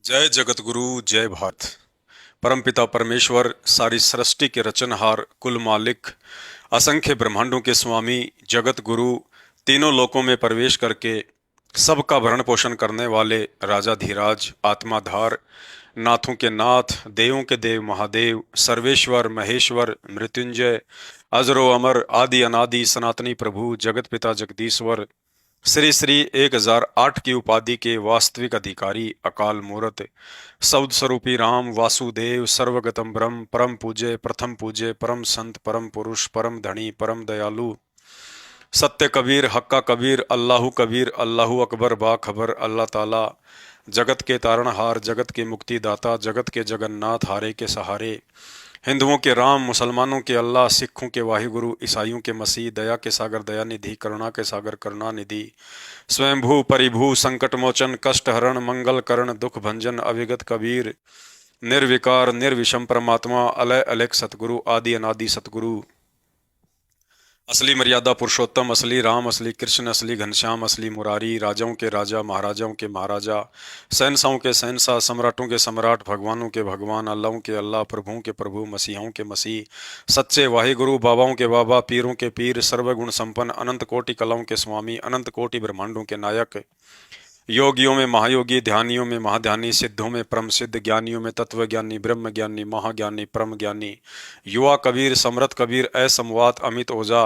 जय जगत गुरु जय भारत। परमपिता परमेश्वर, सारी सृष्टि के रचनहार, कुल मालिक, असंख्य ब्रह्मांडों के स्वामी, जगत गुरु, तीनों लोकों में प्रवेश करके सबका भरण पोषण करने वाले राजाधिराज, आत्माधार, नाथों के नाथ, देवों के देव महादेव, सर्वेश्वर महेश्वर, मृत्युंजय, अजरो अमर, आदि अनादि, सनातनी प्रभु, जगत पिता जगदीश्वर, श्री श्री 1008 की उपाधि के वास्तविक अधिकारी, अकाल मूर्त, शब्द स्वरूपी राम, वासुदेव, सर्वगतम ब्रह्म, परम पूज्य, प्रथम पूज्य, परम संत, परम पुरुष, परम धनी, परम दयालु, सत्य कबीर, हक्का कबीर, अल्लाहू कबीर, अल्लाहू अकबर, बा खबर, अल्लाह ताला, जगत के तारणहार, जगत के मुक्तिदाता, जगत के जगन्नाथ, हारे के सहारे, हिंदुओं के राम, मुसलमानों के अल्लाह, सिखों के वाहिगुरु, ईसाइयों के मसीह, दया के सागर दयानिधि, करुणा के सागर करुणानिधि, स्वयंभू परिभू, संकट मोचन, कष्ट हरण, मंगल करण, दुख भंजन, अविगत कबीर, निर्विकार निर्विषम परमात्मा, अलय अलैक सतगुरु, आदि अनादि सतगुरु, असली मर्यादा पुरुषोत्तम, असली राम, असली कृष्ण, असली घनश्याम, असली मुरारी, राजाओं के राजा, महाराजाओं के महाराजा, शहंशाहों के शहंशाह, सम्राटों के सम्राट, भगवानों के भगवान, अल्लाहों के अल्लाह, प्रभुओं के प्रभु, मसीहों के मसीह, सच्चे वाहिगुरु, बाबाओं के बाबा, पीरों के पीर, सर्वगुण संपन्न, अनंत कोटि कलाओं के स्वामी, अनंत कोटि ब्रह्मांडों के नायक, योगियों में महायोगी, ध्यानियों में महाध्यानी, सिद्धों में परम सिद्ध, ज्ञानियों में तत्व ज्ञानी, ब्रह्म ज्ञानी, महाज्ञानी, परम ज्ञानी, युवा कबीर, समृत कबीर, असमवात, अमित ओझा,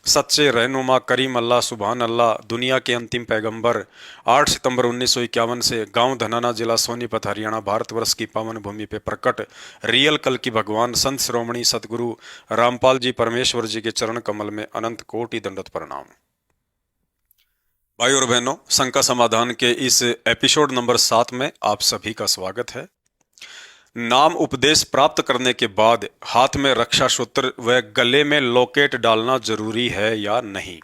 सच्चे रहनुमा, करीम अल्लाह, सुभान अल्लाह, दुनिया के अंतिम पैगंबर, 8 सितंबर 1951 से गांव धनाना, जिला सोनीपत, हरियाणा, भारतवर्ष की पावन भूमि पे प्रकट रियल कल की भगवान संत श्रोमणी सतगुरु रामपाल जी परमेश्वर जी के चरण कमल में अनंत कोटि दंडवत प्रणाम। भाई और बहनों, शंका समाधान के इस एपिसोड नंबर 7 में आप सभी का स्वागत है। नाम उपदेश प्राप्त करने के बाद हाथ में रक्षा सूत्र व गले में लॉकेट डालना जरूरी है या नहीं।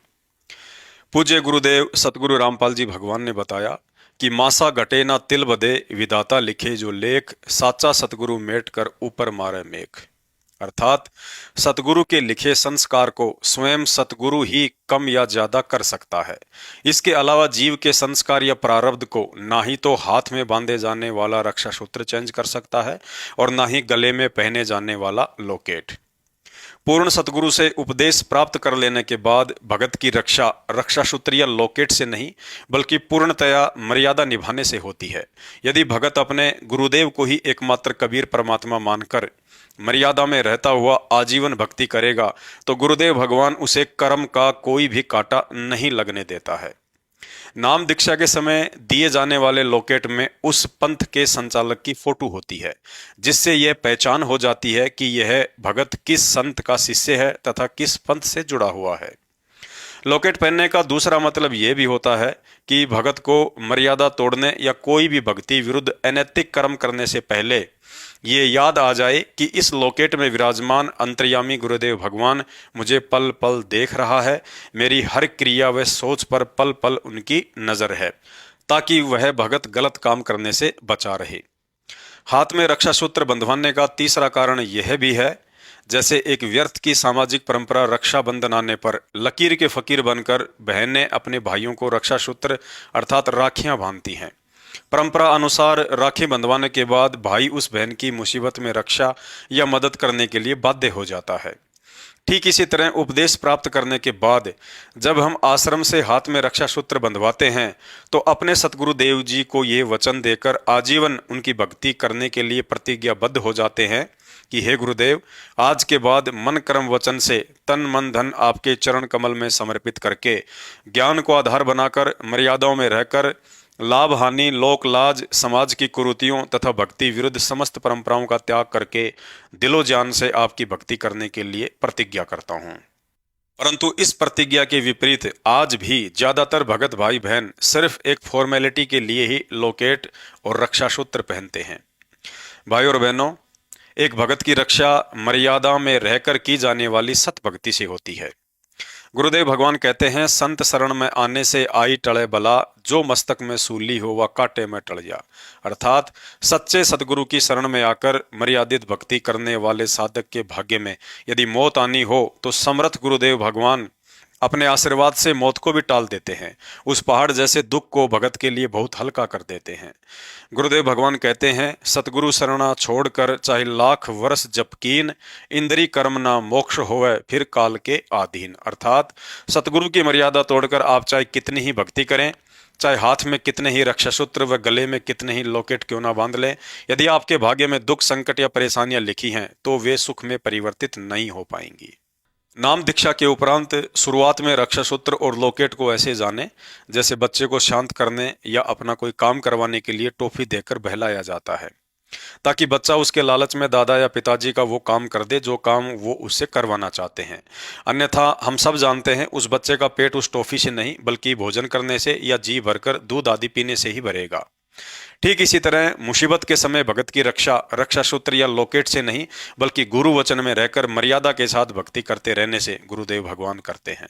पूज्य गुरुदेव सतगुरु रामपाल जी भगवान ने बताया कि मासा घटे ना तिल बदे, विधाता लिखे जो लेख, साचा सतगुरु मेट कर ऊपर मारे मेख। अर्थात सतगुरु के लिखे संस्कार को स्वयं सतगुरु ही कम या ज्यादा कर सकता है। इसके अलावा जीव के संस्कार या प्रारब्ध को ना ही तो हाथ में बांधे जाने वाला रक्षा सूत्र चेंज कर सकता है और ना ही गले में पहने जाने वाला लॉकेट। पूर्ण सतगुरु से उपदेश प्राप्त कर लेने के बाद भगत की रक्षा सूत्र या लॉकेट से नहीं बल्कि पूर्णतया मर्यादा निभाने से होती है। यदि भगत अपने गुरुदेव को ही एकमात्र कबीर परमात्मा मानकर मर्यादा में रहता हुआ आजीवन भक्ति करेगा तो गुरुदेव भगवान उसे कर्म का कोई भी कांटा नहीं लगने देता है। नाम दीक्षा के समय दिए जाने वाले लॉकेट में उस पंथ के संचालक की फोटो होती है, जिससे यह पहचान हो जाती है कि यह भगत किस संत का शिष्य है तथा किस पंथ से जुड़ा हुआ है। लॉकेट पहनने का दूसरा मतलब यह भी होता है कि भगत को मर्यादा तोड़ने या कोई भी भक्ति विरुद्ध अनैतिक कर्म करने से पहले ये याद आ जाए कि इस लॉकेट में विराजमान अंतर्यामी गुरुदेव भगवान मुझे पल पल देख रहा है, मेरी हर क्रिया व सोच पर पल पल उनकी नजर है, ताकि वह भगत गलत काम करने से बचा रहे। हाथ में रक्षा सूत्र बंधवाने का तीसरा कारण यह भी है, जैसे एक व्यर्थ की सामाजिक परंपरा रक्षाबंधन आने पर लकीर के फकीर बनकर बहनें अपने भाइयों को रक्षा सूत्र अर्थात राखियां बांधती हैं। परंपरा अनुसार राखी बंधवाने के बाद भाई उस बहन की मुसीबत में रक्षा या मदद करने के लिए बाध्य हो जाता है। ठीक इसी तरह उपदेश प्राप्त करने के बाद जब हम आश्रम से हाथ में रक्षा सूत्र बंधवाते हैं तो अपने सतगुरु देव जी को ये वचन देकर आजीवन उनकी भक्ति करने के लिए प्रतिज्ञाबद्ध हो जाते हैं कि हे गुरुदेव, आज के बाद मन कर्म वचन से तन मन धन आपके चरण कमल में समर्पित करके ज्ञान को आधार बनाकर मर्यादाओं में रहकर लाभ हानि, लोक लाज, समाज की कुरीतियों तथा भक्ति विरुद्ध समस्त परंपराओं का त्याग करके दिलो जान से आपकी भक्ति करने के लिए प्रतिज्ञा करता हूँ। परंतु इस प्रतिज्ञा के विपरीत आज भी ज्यादातर भगत भाई बहन सिर्फ एक फॉर्मेलिटी के लिए ही लॉकेट और रक्षा सूत्र पहनते हैं। भाई और बहनों, एक भगत की रक्षा मर्यादा में रहकर की जाने वाली सत भक्ति से होती है। गुरुदेव भगवान कहते हैं, संत शरण में आने से आई टले बला, जो मस्तक में सूली हो वह कांटे में टल जा। अर्थात सच्चे सतगुरु की शरण में आकर मर्यादित भक्ति करने वाले साधक के भाग्य में यदि मौत आनी हो तो समर्थ गुरुदेव भगवान अपने आशीर्वाद से मौत को भी टाल देते हैं। उस पहाड़ जैसे दुख को भगत के लिए बहुत हल्का कर देते हैं। गुरुदेव भगवान कहते हैं, सतगुरु शरणा छोड़कर चाहे लाख वर्ष जप कीन, इंद्री कर्म ना मोक्ष होवे फिर काल के आधीन। अर्थात सतगुरु की मर्यादा तोड़कर आप चाहे कितनी ही भक्ति करें, चाहे हाथ में कितने ही रक्षा सूत्र व गले में कितने ही लॉकेट क्यों ना बांध लें, यदि आपके भाग्य में दुख संकट या परेशानियां लिखी हैं तो वे सुख में परिवर्तित नहीं हो पाएंगी। नाम दीक्षा के उपरांत शुरुआत में रक्षा सूत्र और लॉकेट को ऐसे जाने जैसे बच्चे को शांत करने या अपना कोई काम करवाने के लिए टॉफी देकर बहलाया जाता है, ताकि बच्चा उसके लालच में दादा या पिताजी का वो काम कर दे जो काम वो उससे करवाना चाहते हैं। अन्यथा हम सब जानते हैं उस बच्चे का पेट उस टॉफी से नहीं बल्कि भोजन करने से या जी भरकर दूध आदि पीने से ही भरेगा। ठीक इसी तरह मुसीबत के समय भगत की रक्षा सूत्र या लॉकेट से नहीं बल्कि गुरु वचन में रहकर मर्यादा के साथ भक्ति करते रहने से गुरुदेव भगवान करते हैं।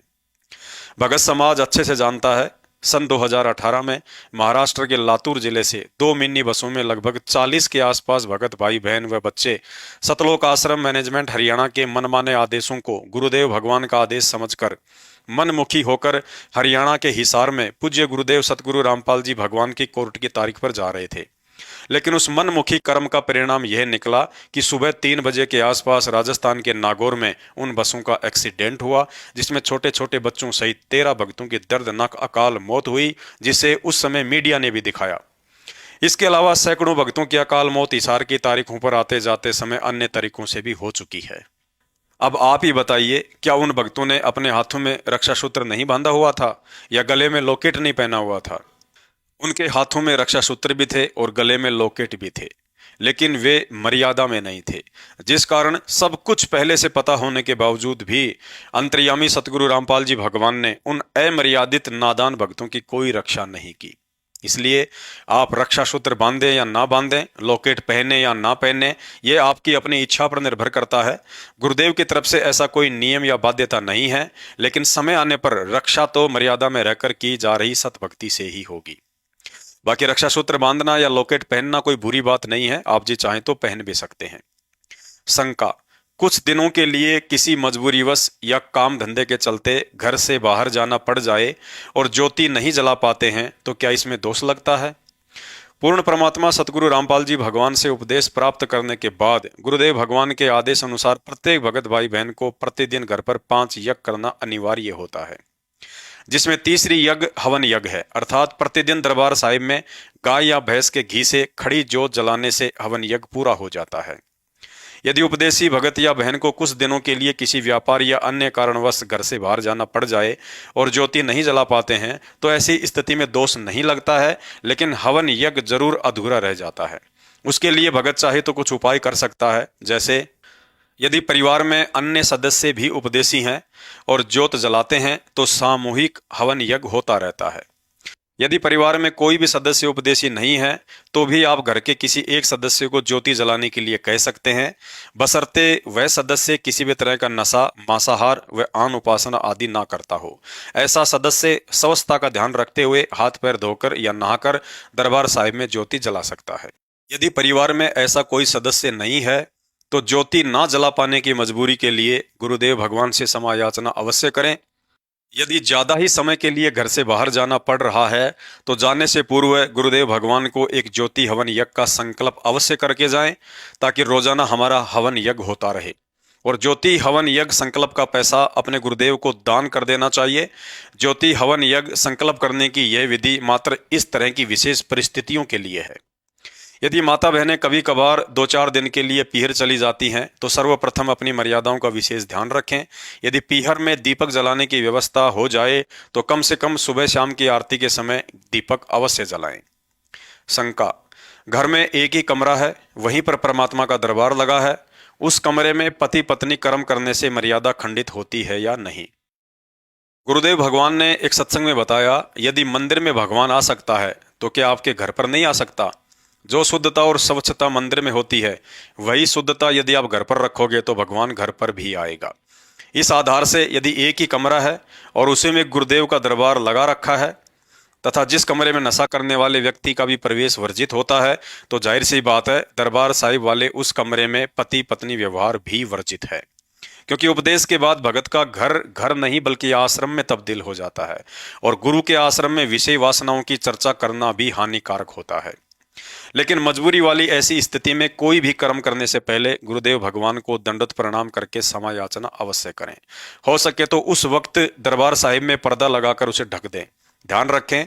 भगत समाज अच्छे से जानता है, सन 2018 में महाराष्ट्र के लातूर जिले से 2 मिनी बसों में लगभग 40 के आसपास भगत भाई बहन व बच्चे सतलोक आश्रम मैनेजमेंट हरियाणा के मनमाने आदेशों को गुरुदेव भगवान का आदेश समझकर मनमुखी होकर हरियाणा के हिसार में पूज्य गुरुदेव सतगुरु रामपाल जी भगवान की कोर्ट की तारीख पर जा रहे थे। लेकिन उस मनमुखी कर्म का परिणाम यह निकला कि सुबह 3 बजे के आसपास राजस्थान के नागौर में उन बसों का एक्सीडेंट हुआ, जिसमें छोटे छोटे बच्चों सहित 13 भक्तों की दर्दनाक अकाल मौत हुई, जिसे उस समय मीडिया ने भी दिखाया। इसके अलावा सैकड़ों भक्तों की अकाल मौत हिसार की तारीखों पर आते जाते समय अन्य तरीकों से भी हो चुकी है। अब आप ही बताइए, क्या उन भक्तों ने अपने हाथों में रक्षा सूत्र नहीं बांधा हुआ था या गले में लॉकेट नहीं पहना हुआ था? उनके हाथों में रक्षा सूत्र भी थे और गले में लॉकेट भी थे, लेकिन वे मर्यादा में नहीं थे, जिस कारण सब कुछ पहले से पता होने के बावजूद भी अंतर्यामी सतगुरु रामपाल जी भगवान ने उन अमर्यादित नादान भक्तों की कोई रक्षा नहीं की। इसलिए आप रक्षा सूत्र बांधें या ना बांधें, लॉकेट पहने या ना पहने, ये आपकी अपनी इच्छा पर निर्भर करता है। गुरुदेव की तरफ से ऐसा कोई नियम या बाध्यता नहीं है, लेकिन समय आने पर रक्षा तो मर्यादा में रहकर की जा रही सतभक्ति से ही होगी। बाकी रक्षा सूत्र बांधना या लॉकेट पहनना कोई बुरी बात नहीं है, आप जी चाहें तो पहन भी सकते हैं। शंका, कुछ दिनों के लिए किसी मजबूरीवश या काम धंधे के चलते घर से बाहर जाना पड़ जाए और ज्योति नहीं जला पाते हैं तो क्या इसमें दोष लगता है? पूर्ण परमात्मा सतगुरु रामपाल जी भगवान से उपदेश प्राप्त करने के बाद गुरुदेव भगवान के आदेश अनुसार प्रत्येक भगत भाई बहन को प्रतिदिन घर पर 5 यज्ञ करना अनिवार्य होता है, जिसमें तीसरी यज्ञ हवन यज्ञ है। अर्थात प्रतिदिन दरबार साहिब में गाय या भैंस के घी से खड़ी जोत जलाने से हवन यज्ञ पूरा हो जाता है। यदि उपदेशी भगत या बहन को कुछ दिनों के लिए किसी व्यापार या अन्य कारणवश घर से बाहर जाना पड़ जाए और ज्योति नहीं जला पाते हैं तो ऐसी स्थिति में दोष नहीं लगता है, लेकिन हवन यज्ञ जरूर अधूरा रह जाता है। उसके लिए भगत चाहे तो कुछ उपाय कर सकता है, जैसे यदि परिवार में अन्य सदस्य भी उपदेशी हैं और ज्योत जलाते हैं तो सामूहिक हवन यज्ञ होता रहता है। यदि परिवार में कोई भी सदस्य उपदेशी नहीं है तो भी आप घर के किसी एक सदस्य को ज्योति जलाने के लिए कह सकते हैं, बशर्ते वह सदस्य किसी भी तरह का नशा, मांसाहार व आन उपासना आदि ना करता हो। ऐसा सदस्य स्वस्थता का ध्यान रखते हुए हाथ पैर धोकर या नहाकर दरबार साहिब में ज्योति जला सकता है। यदि परिवार में ऐसा कोई सदस्य नहीं है तो ज्योति ना जला पाने की मजबूरी के लिए गुरुदेव भगवान से क्षमा याचना अवश्य करें। यदि ज्यादा ही समय के लिए घर से बाहर जाना पड़ रहा है तो जाने से पूर्व गुरुदेव भगवान को एक ज्योति हवन यज्ञ का संकल्प अवश्य करके जाएं, ताकि रोजाना हमारा हवन यज्ञ होता रहे। और ज्योति हवन यज्ञ संकल्प का पैसा अपने गुरुदेव को दान कर देना चाहिए। ज्योति हवन यज्ञ संकल्प करने की यह विधि मात्र इस तरह की विशेष परिस्थितियों के लिए है। यदि माता बहनें कभी कभार 2-4 दिन के लिए पीहर चली जाती हैं तो सर्वप्रथम अपनी मर्यादाओं का विशेष ध्यान रखें। यदि पीहर में दीपक जलाने की व्यवस्था हो जाए तो कम से कम सुबह शाम की आरती के समय दीपक अवश्य जलाएं। शंका, घर में एक ही कमरा है, वहीं पर परमात्मा का दरबार लगा है, उस कमरे में पति पत्नी कर्म करने से मर्यादा खंडित होती है या नहीं? गुरुदेव भगवान ने एक सत्संग में बताया, यदि मंदिर में भगवान आ सकता है तो क्या आपके घर पर नहीं आ सकता? जो शुद्धता और स्वच्छता मंदिर में होती है वही शुद्धता यदि आप घर पर रखोगे तो भगवान घर पर भी आएगा। इस आधार से यदि एक ही कमरा है और उसी में गुरुदेव का दरबार लगा रखा है तथा जिस कमरे में नशा करने वाले व्यक्ति का भी प्रवेश वर्जित होता है तो जाहिर सी बात है दरबार साहिब वाले उस कमरे में पति पत्नी व्यवहार भी वर्जित है, क्योंकि उपदेश के बाद भगत का घर घर नहीं बल्कि आश्रम में तब्दील हो जाता है और गुरु के आश्रम में विषय वासनाओं की चर्चा करना भी हानिकारक होता है। लेकिन मजबूरी वाली ऐसी स्थिति में कोई भी कर्म करने से पहले गुरुदेव भगवान को दंडवत प्रणाम करके क्षमा याचना अवश्य करें। हो सके तो उस वक्त दरबार साहिब में पर्दा लगाकर उसे ढक दें। ध्यान रखें,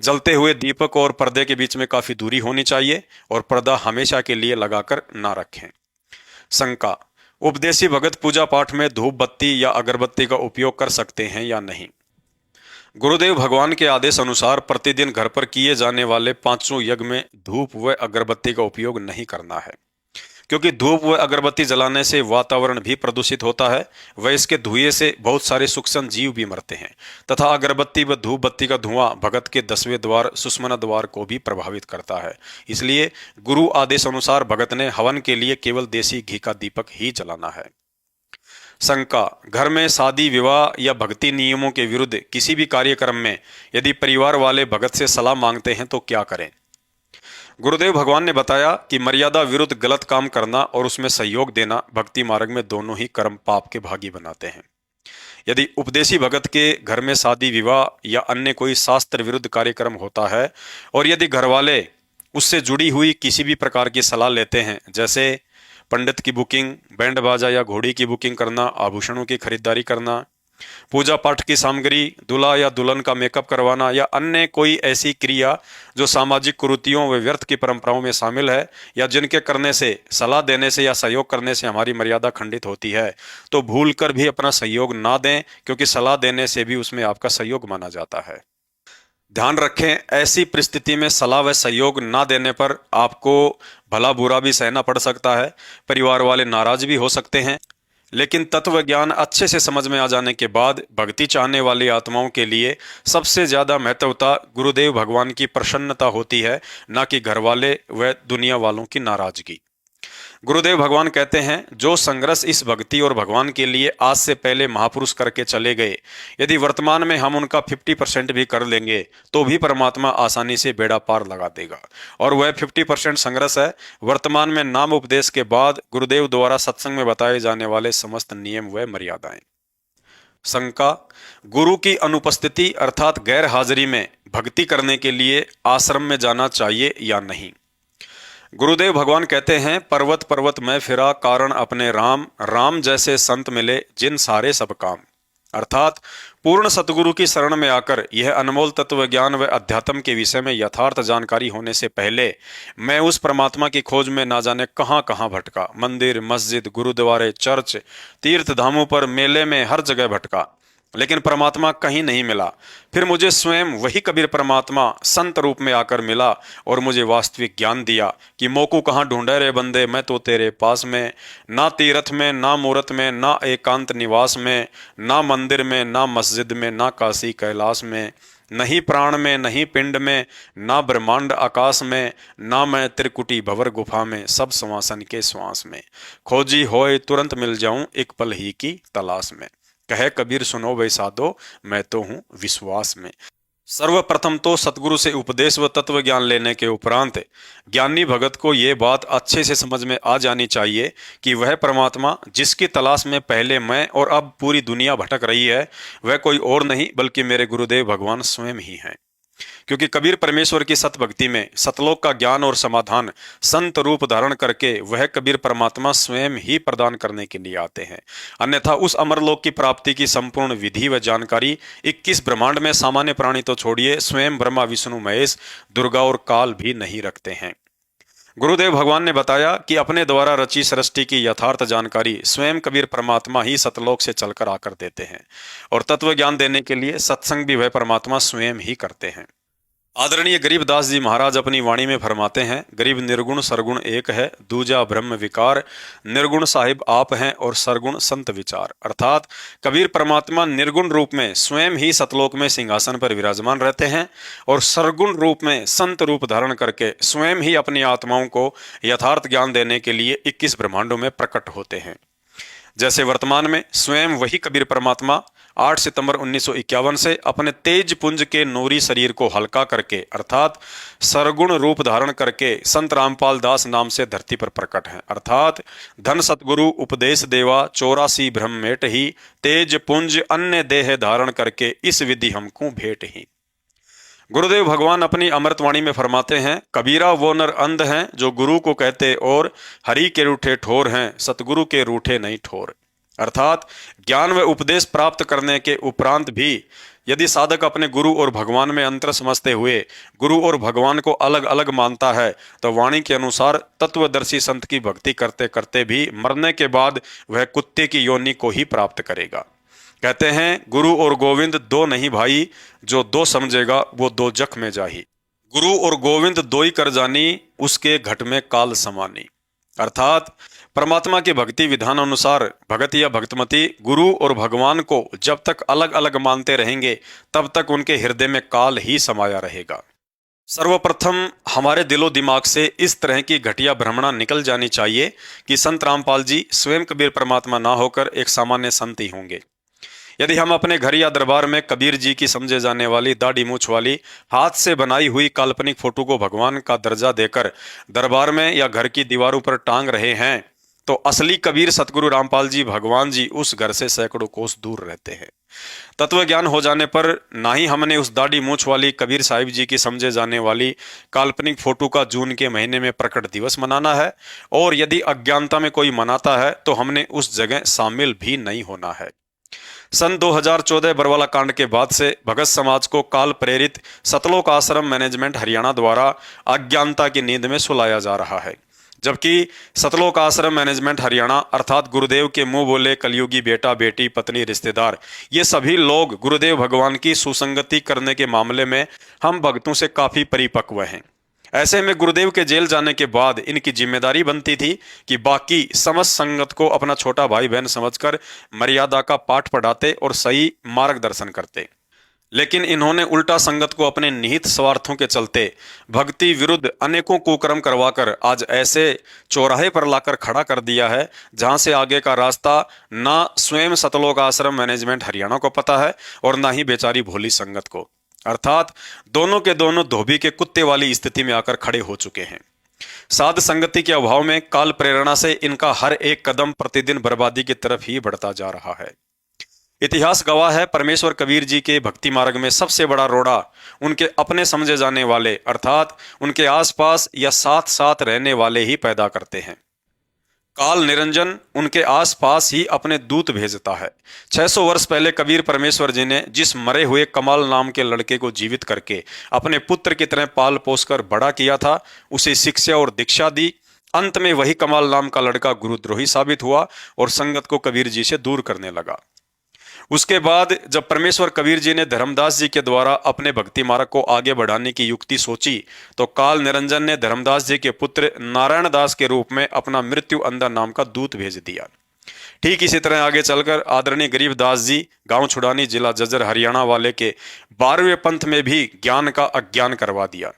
जलते हुए दीपक और पर्दे के बीच में काफी दूरी होनी चाहिए और पर्दा हमेशा के लिए लगाकर ना रखें। शंका, उपदेशी भगत पूजा पाठ में धूप बत्ती या अगरबत्ती का उपयोग कर सकते हैं या नहीं? गुरुदेव भगवान के आदेश अनुसार प्रतिदिन घर पर किए जाने वाले पांचों यज्ञ में धूप व अगरबत्ती का उपयोग नहीं करना है, क्योंकि धूप व अगरबत्ती जलाने से वातावरण भी प्रदूषित होता है व इसके धुएं से बहुत सारे सूक्ष्म जीव भी मरते हैं तथा अगरबत्ती व धूप बत्ती का धुआं भगत के 10वें द्वार सुषुम्ना द्वार को भी प्रभावित करता है। इसलिए गुरु आदेश अनुसार भगत ने हवन के लिए केवल देसी घी का दीपक ही जलाना है। शंका, घर में शादी विवाह या भक्ति नियमों के विरुद्ध किसी भी कार्यक्रम में यदि परिवार वाले भगत से सलाह मांगते हैं तो क्या करें? गुरुदेव भगवान ने बताया कि मर्यादा विरुद्ध गलत काम करना और उसमें सहयोग देना भक्ति मार्ग में दोनों ही कर्म पाप के भागी बनाते हैं। यदि उपदेशी भगत के घर में शादी विवाह या अन्य कोई शास्त्र विरुद्ध कार्यक्रम होता है और यदि घर वाले उससे जुड़ी हुई किसी भी प्रकार की सलाह लेते हैं, जैसे पंडित की बुकिंग, बैंड बाजा या घोड़ी की बुकिंग करना, आभूषणों की खरीदारी करना, पूजा पाठ की सामग्री, दूल्हा या दुल्हन का मेकअप करवाना या अन्य कोई ऐसी क्रिया जो सामाजिक कुरीतियों व व्यर्थ की परंपराओं में शामिल है या जिनके करने से, सलाह देने से या सहयोग करने से हमारी मर्यादा खंडित होती है, तो भूल कर भी अपना सहयोग ना दें, क्योंकि सलाह देने से भी उसमें आपका सहयोग माना जाता है। ध्यान रखें, ऐसी परिस्थिति में सलाह व सहयोग ना देने पर आपको भला बुरा भी सहना पड़ सकता है, परिवार वाले नाराज भी हो सकते हैं। लेकिन तत्व ज्ञान अच्छे से समझ में आ जाने के बाद भक्ति चाहने वाली आत्माओं के लिए सबसे ज्यादा महत्वता गुरुदेव भगवान की प्रसन्नता होती है, ना कि घर वाले व दुनिया वालों की नाराजगी। गुरुदेव भगवान कहते हैं, जो संघर्ष इस भक्ति और भगवान के लिए आज से पहले महापुरुष करके चले गए, यदि वर्तमान में हम उनका 50% भी कर लेंगे तो भी परमात्मा आसानी से बेड़ा पार लगा देगा। और वह 50% संघर्ष है वर्तमान में नाम उपदेश के बाद गुरुदेव द्वारा सत्संग में बताए जाने वाले समस्त नियम व मर्यादाएं। शंका, गुरु की अनुपस्थिति अर्थात गैर हाजिरी में भक्ति करने के लिए आश्रम में जाना चाहिए या नहीं? गुरुदेव भगवान कहते हैं, पर्वत पर्वत मैं फिरा कारण अपने राम, राम जैसे संत मिले जिन सारे सब काम। अर्थात पूर्ण सतगुरु की शरण में आकर यह अनमोल तत्व ज्ञान व अध्यात्म के विषय में यथार्थ जानकारी होने से पहले मैं उस परमात्मा की खोज में ना जाने कहां कहां भटका। मंदिर, मस्जिद, गुरुद्वारे, चर्च, तीर्थ धामों पर, मेले में, हर जगह भटका, लेकिन परमात्मा कहीं नहीं मिला। फिर मुझे स्वयं वही कबीर परमात्मा संत रूप में आकर मिला और मुझे वास्तविक ज्ञान दिया कि मोकू कहाँ ढूंढे रे बंदे, मैं तो तेरे पास में। ना तीर्थ में, ना मूर्त में, ना एकांत निवास में, ना मंदिर में, ना मस्जिद में, ना काशी कैलाश में, नहीं प्राण में, नहीं पिंड में, ना ब्रह्मांड आकाश में, ना मैं त्रिकुटी भवर गुफा में, सब श्वासन के श्वास में। खोजी होए तुरंत मिल जाऊं एक पल ही की तलाश में। कहे कबीर सुनो वे साधो, मैं तो हूं विश्वास में। सर्वप्रथम तो सतगुरु से उपदेश व तत्व ज्ञान लेने के उपरांत ज्ञानी भगत को ये बात अच्छे से समझ में आ जानी चाहिए कि वह परमात्मा जिसकी तलाश में पहले मैं और अब पूरी दुनिया भटक रही है, वह कोई और नहीं बल्कि मेरे गुरुदेव भगवान स्वयं ही हैं। क्योंकि कबीर परमेश्वर की सत भक्ति में सतलोक का ज्ञान और समाधान संत रूप धारण करके वह कबीर परमात्मा स्वयं ही प्रदान करने के लिए आते हैं। अन्यथा उस अमरलोक की प्राप्ति की संपूर्ण विधि व जानकारी 21 ब्रह्मांड में सामान्य प्राणी तो छोड़िए, स्वयं ब्रह्मा विष्णु महेश दुर्गा और काल भी नहीं रखते हैं। गुरुदेव भगवान ने बताया कि अपने द्वारा रची सृष्टि की यथार्थ जानकारी स्वयं कबीर परमात्मा ही सतलोक से चलकर आकर देते हैं और तत्व ज्ञान देने के लिए सत्संग भी वह परमात्मा स्वयं ही करते हैं। आदरणीय गरीबदास जी महाराज अपनी वाणी में फरमाते हैं, गरीब निर्गुण सरगुण एक है, दूजा ब्रह्म विकार, निर्गुण साहिब आप हैं और सरगुण संत विचार। अर्थात कबीर परमात्मा निर्गुण रूप में स्वयं ही सतलोक में सिंहासन पर विराजमान रहते हैं और सरगुण रूप में संत रूप धारण करके स्वयं ही अपनी आत्माओं को यथार्थ ज्ञान देने के लिए 21 ब्रह्मांडों में प्रकट होते हैं। जैसे वर्तमान में स्वयं वही कबीर परमात्मा 8 सितंबर 1951 से अपने तेज पुंज के नूरी शरीर को हल्का करके अर्थात सरगुण रूप धारण करके संत रामपाल दास नाम से धरती पर प्रकट हैं। अर्थात धन सतगुरु उपदेश देवा 84 ब्रह्म मेट ही, तेज पुंज अन्य देह धारण करके इस विधि हमको भेंट ही। गुरुदेव भगवान अपनी अमृतवाणी में फरमाते हैं, कबीरा वो नर अंध हैं जो गुरु को कहते और हरि के रूठे ठोर हैं, सतगुरु के रूठे नहीं ठोर। अर्थात ज्ञान व उपदेश प्राप्त करने के उपरांत भी यदि साधक अपने गुरु और भगवान में अंतर समझते हुए गुरु और भगवान को अलग अलग मानता है तो वाणी के अनुसार तत्वदर्शी संत की भक्ति करते करते भी मरने के बाद वह कुत्ते की योनि को ही प्राप्त करेगा। कहते हैं, गुरु और गोविंद दो नहीं भाई, जो दो समझेगा वो दो जख में जाही। गुरु और गोविंद दो ही कर जानी, उसके घट में काल समानी। अर्थात परमात्मा के भक्ति विधान अनुसार भगत या भक्तमती गुरु और भगवान को जब तक अलग अलग मानते रहेंगे तब तक उनके हृदय में काल ही समाया रहेगा। सर्वप्रथम हमारे दिलो दिमाग से इस तरह की घटिया भ्रमणा निकल जानी चाहिए कि संत रामपाल जी स्वयं कबीर परमात्मा ना होकर एक सामान्य संत ही होंगे। यदि हम अपने घर या दरबार में कबीर जी की समझे जाने वाली दाढ़ी मूछ वाली हाथ से बनाई हुई काल्पनिक फोटो को भगवान का दर्जा देकर दरबार में या घर की दीवारों पर टांग रहे हैं तो असली कबीर सतगुरु रामपाल जी भगवान जी उस घर से सैकड़ों कोस दूर रहते हैं। तत्व ज्ञान हो जाने पर ना ही हमने उस दाढ़ी मूछ वाली कबीर साहिब जी की समझे जाने वाली काल्पनिक फोटो का जून के महीने में प्रकट दिवस मनाना है, और यदि अज्ञानता में कोई मनाता है तो हमने उस जगह शामिल भी नहीं होना है। सन 2014 बरवाला कांड के बाद से भगत समाज को काल प्रेरित सतलोक आश्रम मैनेजमेंट हरियाणा द्वारा अज्ञानता की नींद में सुलाया जा रहा है, जबकि सतलोक आश्रम मैनेजमेंट हरियाणा अर्थात गुरुदेव के मुंह बोले कलयुगी बेटा बेटी पत्नी रिश्तेदार, ये सभी लोग गुरुदेव भगवान की सुसंगति करने के मामले में हम भक्तों से काफी परिपक्व हैं। ऐसे में गुरुदेव के जेल जाने के बाद इनकी जिम्मेदारी बनती थी कि बाकी समस्त संगत को अपना छोटा भाई बहन समझकर मर्यादा का पाठ पढ़ाते और सही मार्गदर्शन करते, लेकिन इन्होंने उल्टा संगत को अपने निहित स्वार्थों के चलते भक्ति विरुद्ध अनेकों कुकर्म करवाकर आज ऐसे चौराहे पर लाकर खड़ा कर दिया है जहां से आगे का रास्ता ना स्वयं सतलोक आश्रम मैनेजमेंट हरियाणा को पता है और ना ही बेचारी भोली संगत को। अर्थात दोनों के दोनों धोबी के कुत्ते वाली स्थिति में आकर खड़े हो चुके हैं। साध संगति के अभाव में काल प्रेरणा से इनका हर एक कदम प्रतिदिन बर्बादी की तरफ ही बढ़ता जा रहा है। इतिहास गवाह है, परमेश्वर कबीर जी के भक्ति मार्ग में सबसे बड़ा रोड़ा उनके अपने समझे जाने वाले अर्थात उनके आसपास या साथ साथ रहने वाले ही पैदा करते हैं। काल निरंजन उनके आसपास ही अपने दूत भेजता है। 600 वर्ष पहले कबीर परमेश्वर जी ने जिस मरे हुए कमाल नाम के लड़के को जीवित करके अपने पुत्र की तरह पाल पोस कर बड़ा किया था, उसे शिक्षा और दीक्षा दी। अंत में वही कमाल नाम का लड़का गुरुद्रोही साबित हुआ और संगत को कबीर जी से दूर करने लगा। उसके बाद जब परमेश्वर कबीर जी ने धर्मदास जी के द्वारा अपने भक्ति मार्ग को आगे बढ़ाने की युक्ति सोची तो काल निरंजन ने धर्मदास जी के पुत्र नारायण दास के रूप में अपना मृत्यु अंधा नाम का दूत भेज दिया। ठीक इसी तरह आगे चलकर आदरणीय गरीबदास जी गांव छुड़ानी जिला जज्जर हरियाणा वाले के 12वें पंथ में भी ज्ञान का अज्ञान करवा दिया।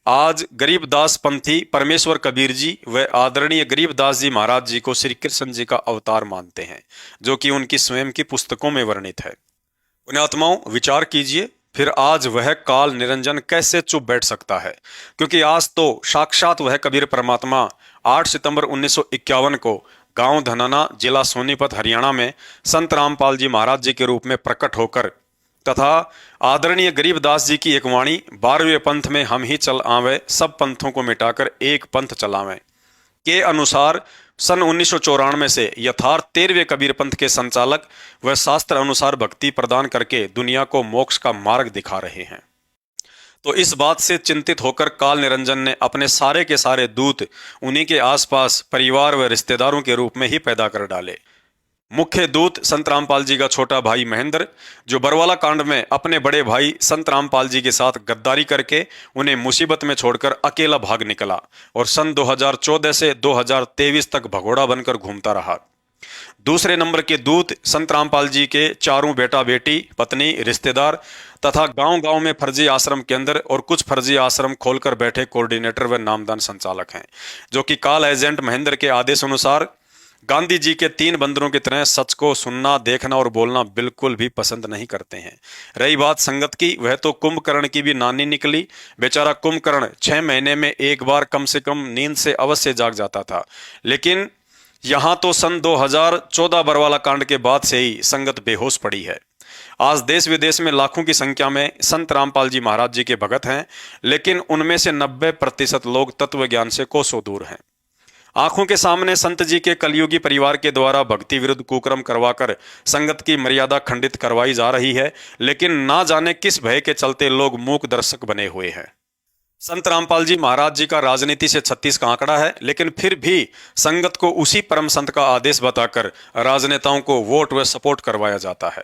आज गरीबदास पंथी परमेश्वर कबीर जी व आदरणीय गरीबदास जी महाराज जी को श्री कृष्ण जी का अवतार मानते हैं, जो कि उनकी स्वयं की पुस्तकों में वर्णित है। पुण्यात्माओं, विचार कीजिए फिर आज वह काल निरंजन कैसे चुप बैठ सकता है, क्योंकि आज तो साक्षात वह कबीर परमात्मा 8 सितंबर 1951 को गांव धनाना जिला सोनीपत हरियाणा में संत रामपाल जी महाराज जी के रूप में प्रकट होकर तथा आदरणीय गरीबदास जी की एक वाणी 12वें पंथ में हम ही चल आवे सब पंथों को मिटाकर एक पंथ चलावें के अनुसार सन 1994 से यथार्थ 13वें कबीर पंथ के संचालक व शास्त्र अनुसार भक्ति प्रदान करके दुनिया को मोक्ष का मार्ग दिखा रहे हैं। तो इस बात से चिंतित होकर काल निरंजन ने अपने सारे के सारे दूत उन्हीं के आसपास परिवार व रिश्तेदारों के रूप में ही पैदा कर डाले। मुख्य दूत संत रामपाल जी का छोटा भाई महेंद्र, जो बरवाला कांड में अपने बड़े भाई संत रामपाल जी के साथ गद्दारी करके उन्हें मुसीबत में छोड़कर अकेला भाग निकला और सन 2014 से 2023 तक भगोड़ा बनकर घूमता रहा। दूसरे नंबर के दूत संत रामपाल जी के चारों बेटा बेटी पत्नी रिश्तेदार तथा गांव-गांव में फर्जी आश्रम केंद्र और कुछ फर्जी आश्रम खोलकर बैठे कोऑर्डिनेटर व नामदान संचालक हैं, जो कि काल एजेंट महेंद्र के आदेश अनुसार गांधी जी के तीन बंदरों की तरह सच को सुनना, देखना और बोलना बिल्कुल भी पसंद नहीं करते हैं। रही बात संगत की, वह तो कुंभकर्ण की भी नानी निकली। बेचारा कुंभकर्ण 6 महीने में एक बार कम से कम नींद से अवश्य जाग जाता था। लेकिन यहाँ तो सन 2014 बरवाला कांड के बाद से ही संगत बेहोश पड़ी है। आज देश विदेश में लाखों की संख्या में संत रामपाल जी महाराज जी के भगत हैं, लेकिन उनमें से 90% लोग तत्व ज्ञान से कोसों दूर हैं। आंखों के सामने संत जी के कलयुगी परिवार के द्वारा भक्ति विरुद्ध कुकर्म करवाकर संगत की मर्यादा खंडित करवाई जा रही है, लेकिन ना जाने किस भय के चलते लोग मूक दर्शक बने हुए हैं। संत रामपाल जी महाराज जी का राजनीति से 36 का आंकड़ा है, लेकिन फिर भी संगत को उसी परम संत का आदेश बताकर राजनेताओं को वोट व सपोर्ट करवाया जाता है।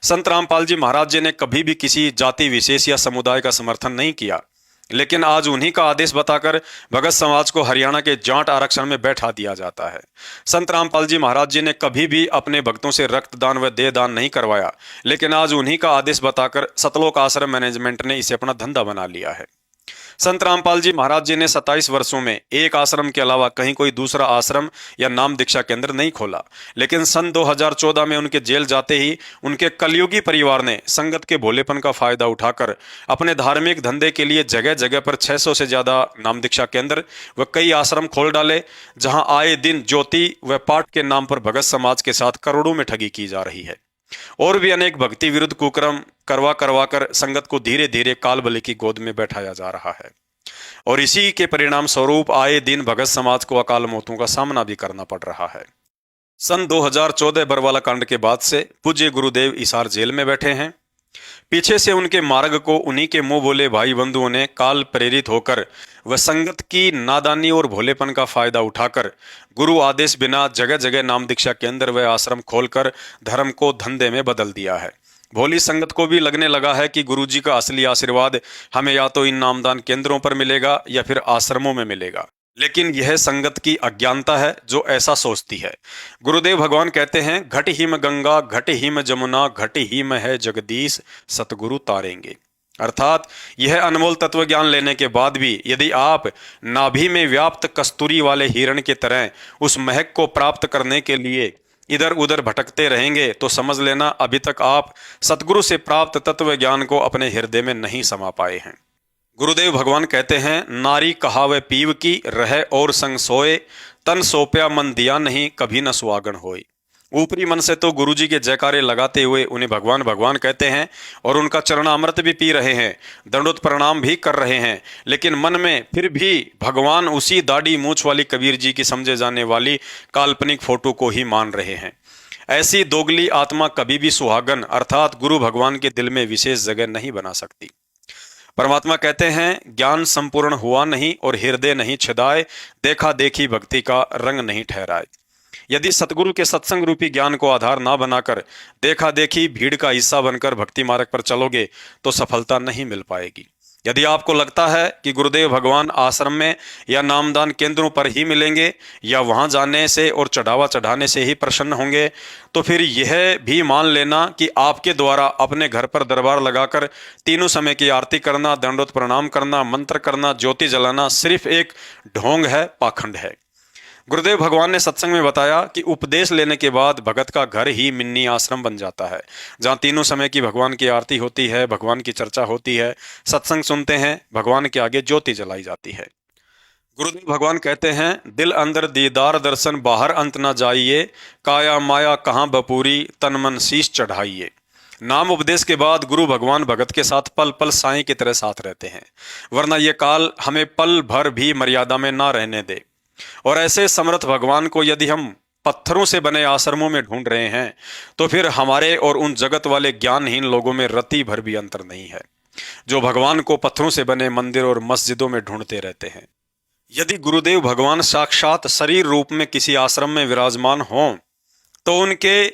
संत रामपाल जी महाराज जी ने कभी भी किसी जाति विशेष या समुदाय का समर्थन नहीं किया, लेकिन आज उन्हीं का आदेश बताकर भगत समाज को हरियाणा के जाट आरक्षण में बैठा दिया जाता है। संत रामपाल जी महाराज जी ने कभी भी अपने भक्तों से रक्तदान व देहदान नहीं करवाया, लेकिन आज उन्हीं का आदेश बताकर सतलोक आश्रम मैनेजमेंट ने इसे अपना धंधा बना लिया है। संत रामपाल जी महाराज जी ने 27 वर्षों में एक आश्रम के अलावा कहीं कोई दूसरा आश्रम या नाम दीक्षा केंद्र नहीं खोला, लेकिन सन 2014 में उनके जेल जाते ही उनके कलयुगी परिवार ने संगत के भोलेपन का फायदा उठाकर अपने धार्मिक धंधे के लिए जगह जगह पर 600 से ज्यादा नाम दीक्षा केंद्र व कई आश्रम खोल डाले, जहां आए दिन ज्योति व पाठ के नाम पर भगत समाज के साथ करोड़ों में ठगी की जा रही है। और भी अनेक भक्ति विरुद्ध कुकर्म करवा करवा कर संगत को धीरे धीरे कालबली की गोद में बैठाया जा रहा है, और इसी के परिणाम स्वरूप आए दिन भगत समाज को अकाल मौतों का सामना भी करना पड़ रहा है। सन 2014 बरवाला कांड के बाद से पूज्य गुरुदेव इसार जेल में बैठे हैं। पीछे से उनके मार्ग को उन्हीं के मुंह बोले भाई बंधुओं ने काल प्रेरित होकर व संगत की नादानी और भोलेपन का फायदा उठाकर गुरु आदेश बिना जगह जगह नाम दीक्षा केंद्र व आश्रम खोलकर धर्म को धंधे में बदल दिया है। भोली संगत को भी लगने लगा है कि गुरु जी का असली आशीर्वाद हमें या तो इन नामदान केंद्रों पर मिलेगा या फिर आश्रमों में मिलेगा, लेकिन यह संगत की अज्ञानता है जो ऐसा सोचती है। गुरुदेव भगवान कहते हैं, घट हिम गंगा घट हिम जमुना घट हिम है जगदीश सतगुरु तारेंगे। अर्थात यह अनमोल तत्व ज्ञान लेने के बाद भी यदि आप नाभि में व्याप्त कस्तूरी वाले हिरण की तरह उस महक को प्राप्त करने के लिए इधर उधर भटकते रहेंगे तो समझ लेना अभी तक आप सतगुरु से प्राप्त तत्व ज्ञान को अपने हृदय में नहीं समा पाए हैं। गुरुदेव भगवान कहते हैं, नारी कहावे पीव की रहे और संग सोए, तन सौंपया मन दिया नहीं कभी न सुहागन होए। ऊपरी मन से तो गुरुजी के जयकारे लगाते हुए उन्हें भगवान भगवान कहते हैं और उनका चरणामृत भी पी रहे हैं, दंडोत प्रणाम भी कर रहे हैं, लेकिन मन में फिर भी भगवान उसी दाढ़ी मूछ वाली कबीर जी की समझे जाने वाली काल्पनिक फोटो को ही मान रहे हैं। ऐसी दोगली आत्मा कभी भी सुहागन अर्थात गुरु भगवान के दिल में विशेष जगह नहीं बना सकती। परमात्मा कहते हैं, ज्ञान संपूर्ण हुआ नहीं और हृदय नहीं छिदाए, देखा देखी भक्ति का रंग नहीं ठहराए। यदि सतगुरु के सत्संग रूपी ज्ञान को आधार ना बनाकर देखा देखी भीड़ का हिस्सा बनकर भक्ति मार्ग पर चलोगे तो सफलता नहीं मिल पाएगी। यदि आपको लगता है कि गुरुदेव भगवान आश्रम में या नामदान केंद्रों पर ही मिलेंगे या वहां जाने से और चढ़ावा चढ़ाने से ही प्रसन्न होंगे, तो फिर यह भी मान लेना कि आपके द्वारा अपने घर पर दरबार लगाकर तीनों समय की आरती करना, दंडोत प्रणाम करना, मंत्र करना, ज्योति जलाना सिर्फ एक ढोंग है, पाखंड है। गुरुदेव भगवान ने सत्संग में बताया कि उपदेश लेने के बाद भगत का घर ही मिन्नी आश्रम बन जाता है, जहाँ तीनों समय की भगवान की आरती होती है, भगवान की चर्चा होती है, सत्संग सुनते हैं, भगवान के आगे ज्योति जलाई जाती है। गुरुदेव भगवान कहते हैं, दिल अंदर दीदार दर्शन बाहर अंत न जाइए, काया माया कहाँ बपूरी तन मन शीश चढ़ाइए। नाम उपदेश के बाद गुरु भगवान भगत के साथ पल पल साईं की तरह साथ रहते हैं, वरना ये काल हमें पल भर भी मर्यादा में ना रहने दे। और ऐसे समर्थ भगवान को यदि हम पत्थरों से बने आश्रमों में ढूंढ रहे हैं तो फिर हमारे और उन जगत वाले ज्ञानहीन लोगों में रत्ती भर भी अंतर नहीं है, जो भगवान को पत्थरों से बने मंदिर और मस्जिदों में ढूंढते रहते हैं। यदि गुरुदेव भगवान साक्षात शरीर रूप में किसी आश्रम में विराजमान हों तो उनके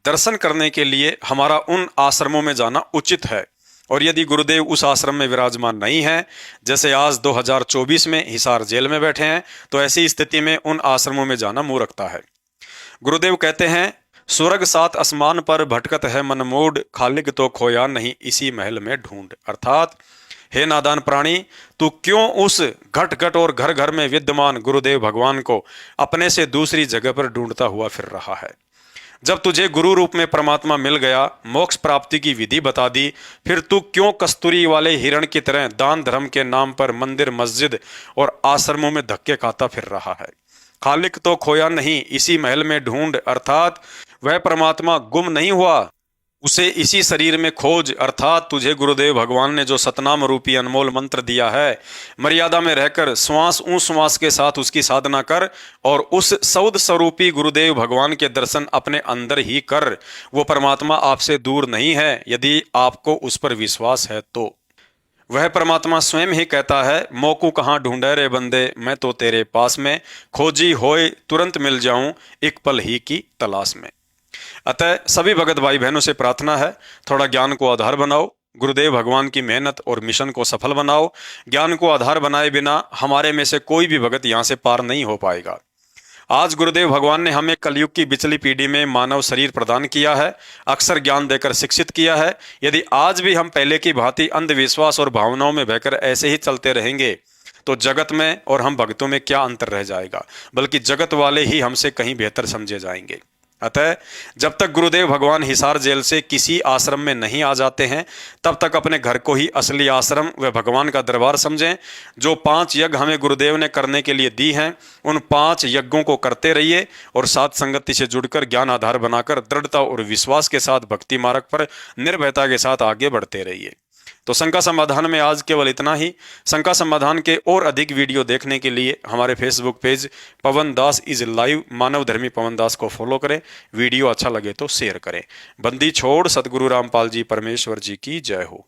दर्शन करने के लिए हमारा उन आश्रमों में जाना उचित है, और यदि गुरुदेव उस आश्रम में विराजमान नहीं है, जैसे आज 2024 में हिसार जेल में बैठे हैं, तो ऐसी स्थिति में उन आश्रमों में जाना मूर्खता है। गुरुदेव कहते हैं, स्वर्ग सात आसमान पर भटकत है मन मूड, खालिक तो खोया नहीं इसी महल में ढूंढ। अर्थात हे नादान प्राणी, तू क्यों उस घट घट और घर घर में विद्यमान गुरुदेव भगवान को अपने से दूसरी जगह पर ढूंढता हुआ फिर रहा है? जब तुझे गुरु रूप में परमात्मा मिल गया, मोक्ष प्राप्ति की विधि बता दी, फिर तू क्यों कस्तूरी वाले हिरण की तरह दान धर्म के नाम पर मंदिर मस्जिद और आश्रमों में धक्के खाता फिर रहा है? खालिक तो खोया नहीं, इसी महल में ढूंढ, अर्थात वह परमात्मा गुम नहीं हुआ, उसे इसी शरीर में खोज, अर्थात तुझे गुरुदेव भगवान ने जो सतनाम रूपी अनमोल मंत्र दिया है, मर्यादा में रहकर श्वास श्वास के साथ उसकी साधना कर और उस सौद स्वरूपी गुरुदेव भगवान के दर्शन अपने अंदर ही कर। वो परमात्मा आपसे दूर नहीं है, यदि आपको उस पर विश्वास है तो। वह परमात्मा स्वयं ही कहता है, मोकू कहाँ ढूंढे रे बंदे, मैं तो तेरे पास में, खोजी होए तुरंत मिल जाऊं, एक पल ही की तलाश में। अतः सभी भगत भाई बहनों से प्रार्थना है, थोड़ा ज्ञान को आधार बनाओ, गुरुदेव भगवान की मेहनत और मिशन को सफल बनाओ। ज्ञान को आधार बनाए बिना हमारे में से कोई भी भगत यहाँ से पार नहीं हो पाएगा। आज गुरुदेव भगवान ने हमें कलयुग की बिचली पीढ़ी में मानव शरीर प्रदान किया है, अक्सर ज्ञान देकर शिक्षित किया है। यदि आज भी हम पहले की भांति अंधविश्वास और भावनाओं में बहकर ऐसे ही चलते रहेंगे तो जगत में और हम भक्तों में क्या अंतर रह जाएगा, बल्कि जगत वाले ही हमसे कहीं बेहतर समझे जाएंगे। अतः जब तक गुरुदेव भगवान हिसार जेल से किसी आश्रम में नहीं आ जाते हैं, तब तक अपने घर को ही असली आश्रम व भगवान का दरबार समझें। जो 5 यज्ञ हमें गुरुदेव ने करने के लिए दी हैं, उन 5 यज्ञों को करते रहिए और साथ संगति से जुड़कर ज्ञान आधार बनाकर दृढ़ता और विश्वास के साथ भक्ति मार्ग पर निर्भयता के साथ आगे बढ़ते रहिए। तो शंका समाधान में आज केवल इतना ही। शंका समाधान के और अधिक वीडियो देखने के लिए हमारे Facebook page Pawan Das is live मानव धर्मी पवन दास को फॉलो करें। वीडियो अच्छा लगे तो शेयर करें। बंदी छोड़ सदगुरु रामपाल जी परमेश्वर जी की जय हो।